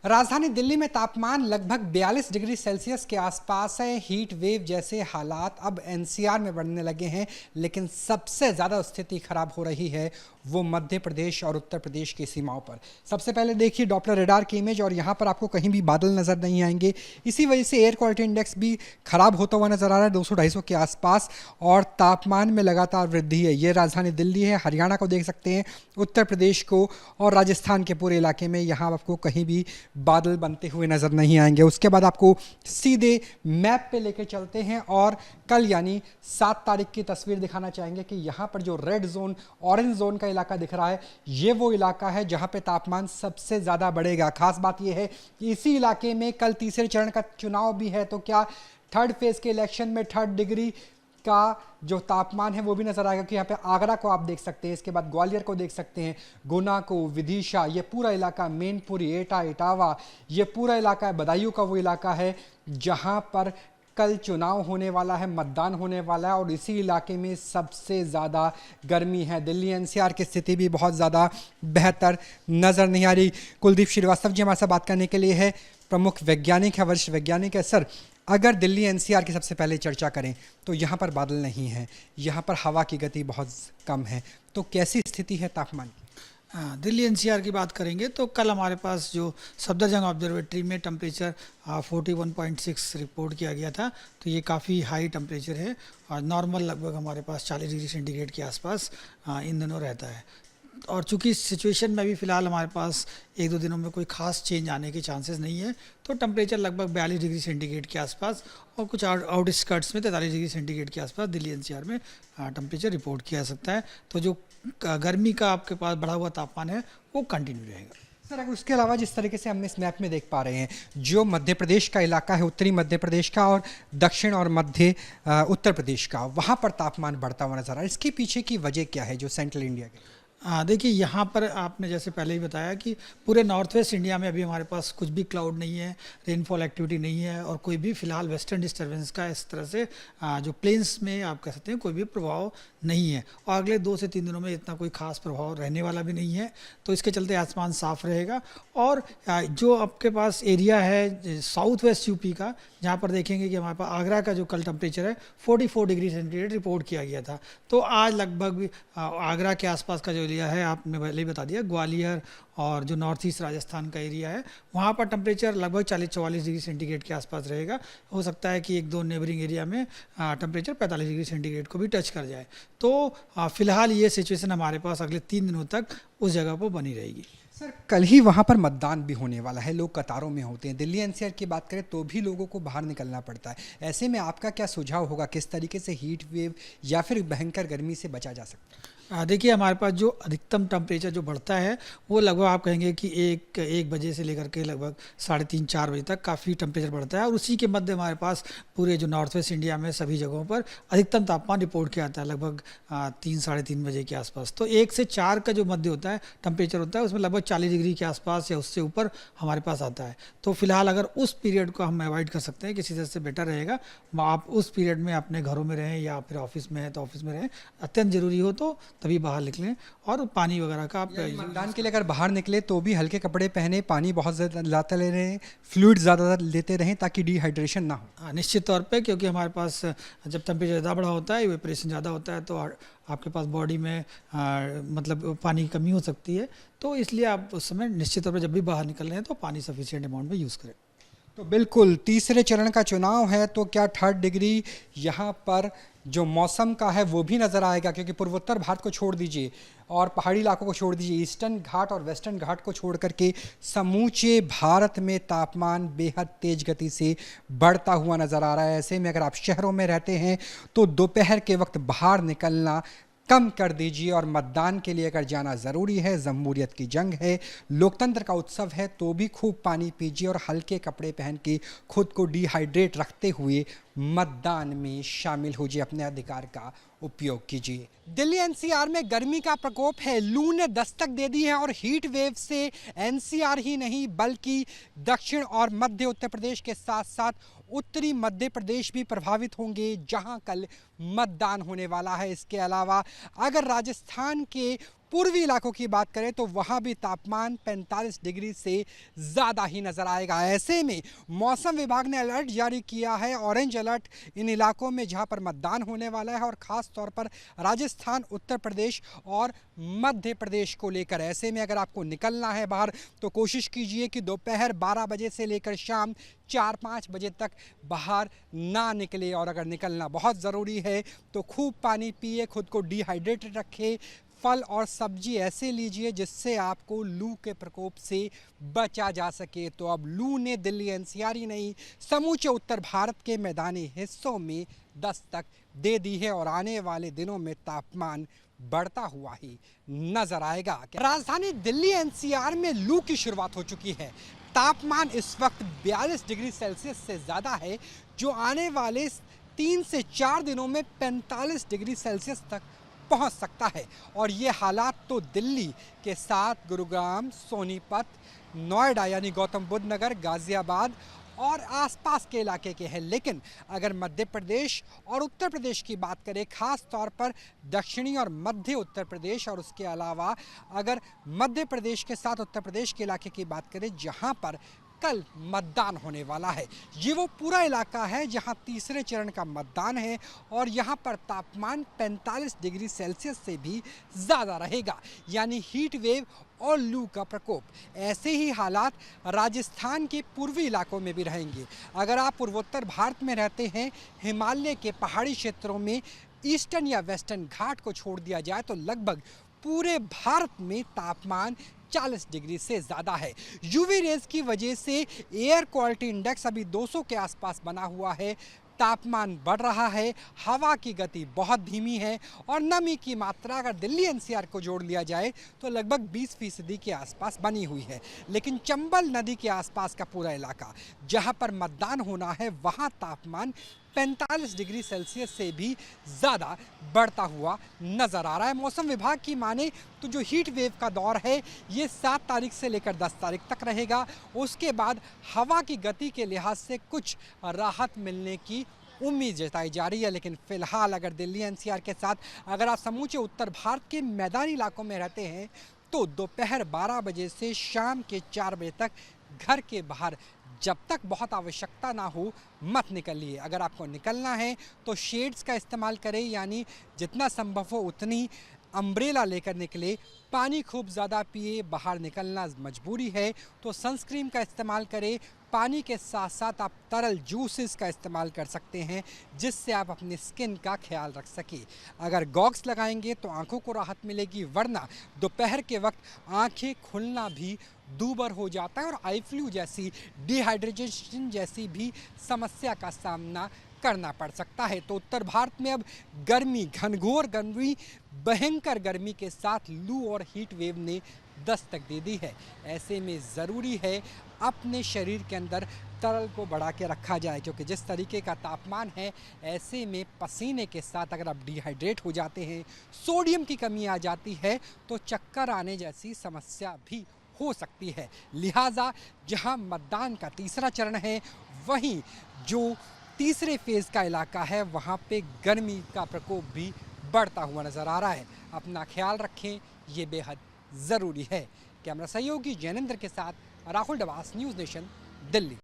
राजधानी दिल्ली में तापमान लगभग 42 डिग्री सेल्सियस के आसपास है। हीट वेव जैसे हालात अब एनसीआर में बढ़ने लगे हैं, लेकिन सबसे ज़्यादा स्थिति खराब हो रही है वो मध्य प्रदेश और उत्तर प्रदेश की सीमाओं पर। सबसे पहले देखिए डॉपलर रेडार की इमेज, और यहाँ पर आपको कहीं भी बादल नज़र नहीं आएंगे। इसी वजह से एयर क्वालिटी इंडेक्स भी खराब होता हुआ नज़र आ रहा है 200-250 के आसपास, और तापमान में लगातार वृद्धि है। ये राजधानी दिल्ली है, हरियाणा को देख सकते हैं, उत्तर प्रदेश को और राजस्थान के पूरे इलाके में यहाँ आपको कहीं भी बादल बनते हुए नज़र नहीं आएंगे। उसके बाद आपको सीधे मैप पे लेके चलते हैं और कल यानी 7 तारीख की तस्वीर दिखाना चाहेंगे कि यहाँ पर जो रेड जोन, ऑरेंज जोन का इलाका दिख रहा है, ये वो इलाका है जहाँ पे तापमान सबसे ज़्यादा बढ़ेगा। खास बात ये है कि इसी इलाके में कल तीसरे चरण का चुनाव भी है, तो क्या थर्ड फेज के इलेक्शन में 3 डिग्री का जो तापमान है वो भी नजर आएगा कि यहाँ पे आगरा को आप देख सकते हैं, इसके बाद ग्वालियर को देख सकते हैं, गुना को, विदिशा, ये पूरा इलाका, मैनपुरी, एटा, इटावा, ये पूरा इलाका है, बदायूं का वो इलाका है जहाँ पर कल चुनाव होने वाला है, मतदान होने वाला है, और इसी इलाके में सबसे ज़्यादा गर्मी है। दिल्ली एनसीआर की स्थिति भी बहुत ज़्यादा बेहतर नज़र नहीं आ रही। कुलदीप श्रीवास्तव जी हमारे साथ बात करने के लिए है, प्रमुख वैज्ञानिक है, वरिष्ठ वैज्ञानिक है। सर, अगर दिल्ली एनसीआर की सबसे पहले चर्चा करें तो यहाँ पर बादल नहीं है, यहाँ पर हवा की गति बहुत कम है, तो कैसी स्थिति है तापमान की? हाँ, दिल्ली एनसीआर की बात करेंगे तो कल हमारे पास जो सफदरजंग ऑब्जर्वेटरी में टेम्परेचर 41.6 रिपोर्ट किया गया था, तो ये काफ़ी हाई टेम्परेचर है और नॉर्मल लगभग हमारे पास 40 डिग्री सेंटीग्रेड के आसपास इन दिनों रहता है। और चूंकि इस सिचुएशन में अभी फ़िलहाल हमारे पास 1-2 दिनों में कोई ख़ास चेंज आने के चांसेस नहीं है, तो टेम्परेचर लगभग 42 डिग्री सेंटीग्रेड के आसपास और कुछ आउटस्कर्ट्स में 43 डिग्री सेंटीग्रेड के आसपास दिल्ली एनसीआर में टेम्परेचर रिपोर्ट किया जा सकता है। तो जो गर्मी का आपके पास बढ़ा हुआ तापमान है वो कंटिन्यू रहेगा। सर, अगर उसके अलावा जिस तरीके से हम इस मैप में देख पा रहे हैं, जो मध्य प्रदेश का इलाका है, उत्तरी मध्य प्रदेश का और दक्षिण और मध्य उत्तर प्रदेश का, वहाँ पर तापमान बढ़ता हुआ नजर आ रहा है। इसके पीछे की वजह क्या है जो सेंट्रल इंडिया के? देखिए यहाँ पर आपने जैसे पहले ही बताया कि पूरे नॉर्थ वेस्ट इंडिया में अभी हमारे पास कुछ भी क्लाउड नहीं है, रेनफॉल एक्टिविटी नहीं है और कोई भी फिलहाल वेस्टर्न डिस्टर्बेंस का इस तरह से जो प्लेन्स में आप कह सकते हैं कोई भी प्रभाव नहीं है, और अगले 2 से 3 दिनों में इतना कोई खास प्रभाव रहने वाला भी नहीं है। तो इसके चलते आसमान साफ रहेगा। और जो आपके पास एरिया है साउथ वेस्ट यूपी का, जहाँ पर देखेंगे कि हमारे पास आगरा का जो कल टेम्परेचर है 44 डिग्री सेंटीग्रेड रिपोर्ट किया गया था, तो आज लगभग आगरा के आसपास का जो एरिया है, आपने पहले ही बता दिया, ग्वालियर और जो नॉर्थ ईस्ट राजस्थान का एरिया है, वहाँ पर टेम्परेचर लगभग 40-44 डिग्री सेंटीग्रेड के आसपास रहेगा। हो सकता है कि 1-2 नेबरिंग एरिया में टेम्परेचर 45 डिग्री सेंटीग्रेड को भी टच कर जाए। तो फिलहाल ये सिचुएशन हमारे पास अगले 3 दिनों तक उस जगह पर बनी रहेगी। सर, कल ही वहाँ पर मतदान भी होने वाला है, लोग कतारों में होते हैं। दिल्ली एनसीआर की बात करें तो भी लोगों को बाहर निकलना पड़ता है। ऐसे में आपका क्या सुझाव होगा, किस तरीके से हीट वेव या फिर भयंकर गर्मी से बचा जा सकता है? देखिए हमारे पास जो अधिकतम टेम्परेचर जो बढ़ता है वो लगभग आप कहेंगे कि 1 बजे से लेकर के लगभग 3:30-4 बजे तक काफ़ी टेम्परेचर बढ़ता है, और उसी के मध्य हमारे पास पूरे जो नॉर्थ वेस्ट इंडिया में सभी जगहों पर अधिकतम तापमान रिपोर्ट किया जाता है लगभग 3-3:30 बजे के आसपास। तो 1 से 4 का जो मध्य होता है टेम्परेचर होता है, उसमें लगभग 40 डिग्री के आसपास या उससे ऊपर हमारे पास आता है। तो फिलहाल अगर उस पीरियड को हम अवॉइड कर सकते हैं किसी तरह से, बेटर रहेगा। आप उस पीरियड में अपने घरों में रहें या फिर ऑफिस में है तो ऑफिस में रहें, अत्यंत ज़रूरी हो तो तभी बाहर निकलें, और पानी वगैरह का आप मतदान के लिए अगर बाहर निकले तो भी हल्के कपड़े पहने, पानी बहुत ज़्यादा ले रहे हैं, फ्लूइड ज़्यादा लेते रहें ताकि डिहाइड्रेशन ना हो। हाँ, निश्चित तौर पे, क्योंकि हमारे पास जब टेम्परेचर ज़्यादा बढ़ा होता है, इवेपोरेशन ज़्यादा होता है, तो आपके पास बॉडी में मतलब पानी की कमी हो सकती है। तो इसलिए आप उस समय निश्चित तौर पे जब भी बाहर निकल रहे हैं तो पानी सफिशिएंट अमाउंट में यूज़ करें। तो बिल्कुल तीसरे चरण का चुनाव है, तो क्या 3 डिग्री यहाँ पर जो मौसम का है वो भी नज़र आएगा? क्योंकि पूर्वोत्तर भारत को छोड़ दीजिए और पहाड़ी इलाकों को छोड़ दीजिए, ईस्टर्न घाट और वेस्टर्न घाट को छोड़ करके समूचे भारत में तापमान बेहद तेज गति से बढ़ता हुआ नज़र आ रहा है। ऐसे में अगर आप शहरों में रहते हैं तो दोपहर के वक्त बाहर निकलना कम कर दीजिए, और मतदान के लिए अगर जाना ज़रूरी है, जमहूरियत की जंग है, लोकतंत्र का उत्सव है, तो भी खूब पानी पीजिए और हल्के कपड़े पहन के खुद को डिहाइड्रेट रखते हुए मतदान में शामिल होजिए, अपने अधिकार का उपयोग कीजिए। दिल्ली एनसीआर में गर्मी का प्रकोप है, लू ने दस्तक दे दी है, और हीट वेव से एनसीआर ही नहीं बल्कि दक्षिण और मध्य उत्तर प्रदेश के साथ साथ उत्तरी मध्य प्रदेश भी प्रभावित होंगे, जहां कल मतदान होने वाला है। इसके अलावा अगर राजस्थान के पूर्वी इलाकों की बात करें तो वहां भी तापमान 45 डिग्री से ज़्यादा ही नजर आएगा। ऐसे में मौसम विभाग ने अलर्ट जारी किया है, ऑरेंज अलर्ट इन इलाकों में जहां पर मतदान होने वाला है और ख़ास तौर पर राजस्थान, उत्तर प्रदेश और मध्य प्रदेश को लेकर। ऐसे में अगर आपको निकलना है बाहर तो कोशिश कीजिए कि दोपहर 12 बजे से लेकर शाम 4-5 बजे तक बाहर ना निकले, और अगर निकलना बहुत ज़रूरी है तो खूब पानी पिए, खुद को डिहाइड्रेटेड रखें, फल और सब्जी ऐसे लीजिए जिससे आपको लू के प्रकोप से बचा जा सके। तो अब लू ने दिल्ली एनसीआर ही नहीं, समूचे उत्तर भारत के मैदानी हिस्सों में दस्तक दे दी है और आने वाले दिनों में तापमान बढ़ता हुआ ही नजर आएगा। राजधानी दिल्ली एनसीआर में लू की शुरुआत हो चुकी है। तापमान इस वक्त 42 डिग्री सेल्सियस से ज़्यादा है, जो आने वाले 3 से 4 दिनों में 45 डिग्री सेल्सियस तक पहुंच सकता है। और ये हालात तो दिल्ली के साथ गुरुग्राम, सोनीपत, नोएडा यानी गौतम बुद्ध नगर, गाजियाबाद और आसपास के इलाके के हैं। लेकिन अगर मध्य प्रदेश और उत्तर प्रदेश की बात करें, खास तौर पर दक्षिणी और मध्य उत्तर प्रदेश, और उसके अलावा अगर मध्य प्रदेश के साथ उत्तर प्रदेश के इलाके की बात करें जहां पर कल मतदान होने वाला है, ये वो पूरा इलाका है जहां तीसरे चरण का मतदान है और यहां पर तापमान 45 डिग्री सेल्सियस से भी ज़्यादा रहेगा, यानी हीट वेव और लू का प्रकोप। ऐसे ही हालात राजस्थान के पूर्वी इलाकों में भी रहेंगे। अगर आप पूर्वोत्तर भारत में रहते हैं, हिमालय के पहाड़ी क्षेत्रों में ईस्टर्न या वेस्टर्न घाट को छोड़ दिया जाए तो लगभग पूरे भारत में तापमान 40 डिग्री से ज़्यादा है। यूवी रेज की वजह से एयर क्वालिटी इंडेक्स अभी 200 के आसपास बना हुआ है। तापमान बढ़ रहा है, हवा की गति बहुत धीमी है और नमी की मात्रा अगर दिल्ली एनसीआर को जोड़ लिया जाए तो लगभग 20% के आसपास बनी हुई है। लेकिन चंबल नदी के आसपास का पूरा इलाका जहां पर मतदान होना है, वहां तापमान 45 डिग्री सेल्सियस से भी ज़्यादा बढ़ता हुआ नज़र आ रहा है। मौसम विभाग की माने तो जो हीट वेव का दौर है ये 7 तारीख से लेकर 10 तारीख तक रहेगा। उसके बाद हवा की गति के लिहाज से कुछ राहत मिलने की उम्मीद जताई जा रही है। लेकिन फ़िलहाल अगर दिल्ली एनसीआर के साथ अगर आप समूचे उत्तर भारत के मैदानी इलाकों में रहते हैं तो दोपहर 12 बजे से शाम के 4 बजे तक घर के बाहर जब तक बहुत आवश्यकता ना हो मत निकलिए। अगर आपको निकलना है तो शेड्स का इस्तेमाल करें, यानी जितना संभव हो उतनी अम्ब्रेला लेकर निकले। पानी खूब ज़्यादा पिए, बाहर निकलना मजबूरी है तो सनस्क्रीन का इस्तेमाल करें। पानी के साथ साथ आप तरल जूसेस का इस्तेमाल कर सकते हैं जिससे आप अपनी स्किन का ख्याल रख सकें। अगर गॉगल्स लगाएंगे तो आंखों को राहत मिलेगी, वरना दोपहर के वक्त आंखें खुलना भी दूभर हो जाता है और आई फ्लू जैसी, डिहाइड्रेशन जैसी भी समस्या का सामना करना पड़ सकता है। तो उत्तर भारत में अब गर्मी, घनघोर गर्मी, भयंकर गर्मी के साथ लू और हीट वेव ने दस्तक दे दी है। ऐसे में ज़रूरी है अपने शरीर के अंदर तरल को बढ़ा के रखा जाए, क्योंकि जिस तरीके का तापमान है ऐसे में पसीने के साथ अगर आप डिहाइड्रेट हो जाते हैं, सोडियम की कमी आ जाती है तो चक्कर आने जैसी समस्या भी हो सकती है। लिहाजा जहां मतदान का तीसरा चरण है, वहीं जो तीसरे फेज़ का इलाका है वहां पे गर्मी का प्रकोप भी बढ़ता हुआ नज़र आ रहा है। अपना ख्याल रखें, ये बेहद ज़रूरी है। कैमरा सहयोगी जैनेंद्र के साथ राहुल डवास, न्यूज़ नेशन, दिल्ली।